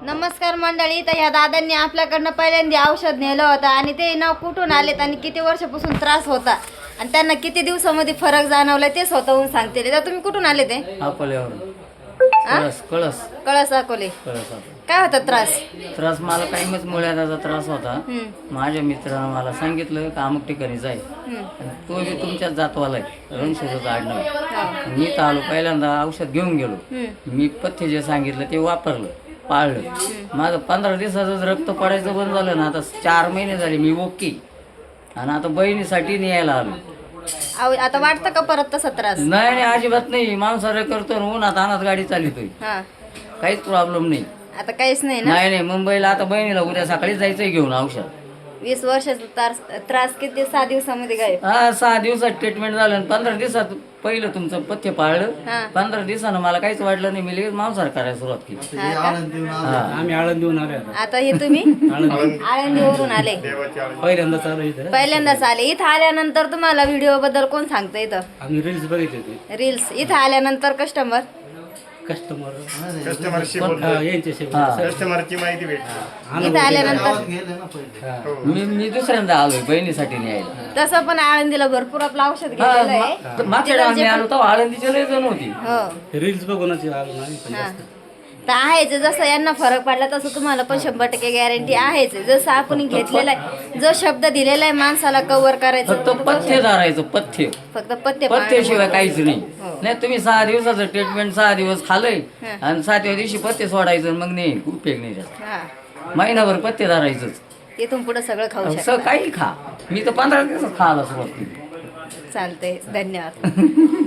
नमस्कार मंडळी. तर ह्या दादांनी आपल्याकडनं पहिल्यांदा औषध नेलं होतं आणि ते नाव कुठून आलेत आणि किती वर्षापासून त्रास होता आणि त्यांना किती दिवसामध्ये फरक जाणवला ते स्वतःहून सांगते. तर तुम्ही कुठून आले ते? अकोल्यावरून. कळस कळस अकोले. कळस काय होता त्रास? त्रास मला कायमच मुळ्याचा त्रास होता. माझ्या मित्रानं मला सांगितलं का अमुक ठिकाणी जाय, तो बी तुमच्याच जातवाला आहे, रणशोधाचं आडनाव आहे. मी तर आलो पहिल्यांदा औषध घेऊन गेलो. मी पथ्य जे सांगितलं ते वापरलं, पाळलं. माझं 15 दिवसाचं रक्त पडायचं बंद झालं ना. आता 4 महिने झाले मी ओके. आणि आता बहिणीसाठी न्यायला आलो. आता वाटतं का परत तसा त्रास? नाही नाही, अजिबात नाही. माणसाला करतो ना, उन्हात अनाथ गाडी चालतोय, काहीच प्रॉब्लेम नाही. आता काहीच नाही ना? नाही नाही, मुंबईला आता बहिणीला उद्या सकाळी जायचंय घेऊन औषध. 20 वर्षाचा त्रास किती 6 दिवसामध्ये गायब? 6 दिवसात ट्रीटमेंट झालं आणि 15 दिवसात पहिलं तुमचं पथ्य पाळलं. 15 दिवसानं मला काहीच वाटलं नाही. मी लगेच मांसाहार करायला सुरुवात केली. आम्ही आळंदीहून आलो. आता हे तुम्ही आळंदीवरून आले? पहिल्यांदाच आले. इथं आल्यानंतर तुम्हाला व्हिडिओ बद्दल कोण सांगतं? इथं आम्ही रील्स बघितले. रील्स. इथं आल्यानंतर कस्टमरची माहिती भेटली. इथं आल्यानंतर मी दुसऱ्यांदा आलोय बहिणीसाठी न्यायला. तसं पण आळंदीला भरपूर आपलं औषध घेतलेलं आहे. मागच्या आम्ही आलो तर आळंदीचे लय जण होती. हो, रील्स बघूनच आलो ना. तर आहेच. जसं यांना फरक पडला तसं तुम्हाला पण 100% गॅरंटी आहेच. जसं आपण घेतलेला आहे, जो शब्द दिलेला आहे माणसाला कव्हर करायचं, फक्त पथ्य धरायचं. पथ्य फक्त पथ्य पथ्याशिवाय काहीच नाही. नाही तुम्ही 6 दिवसाचं ट्रीटमेंट 6 दिवस खाल्लंय आणि 7व्या दिवशी पथ्य सोडायचं, मग नाही उपयोग नाही जास्त. महिनाभर पथ्य धरायचंच. इथून पुढे सगळं खाऊ असं शकता. काही खा. मी तर 15 दिवसात खायला सुरुवात केली. चालतंय. धन्यवाद.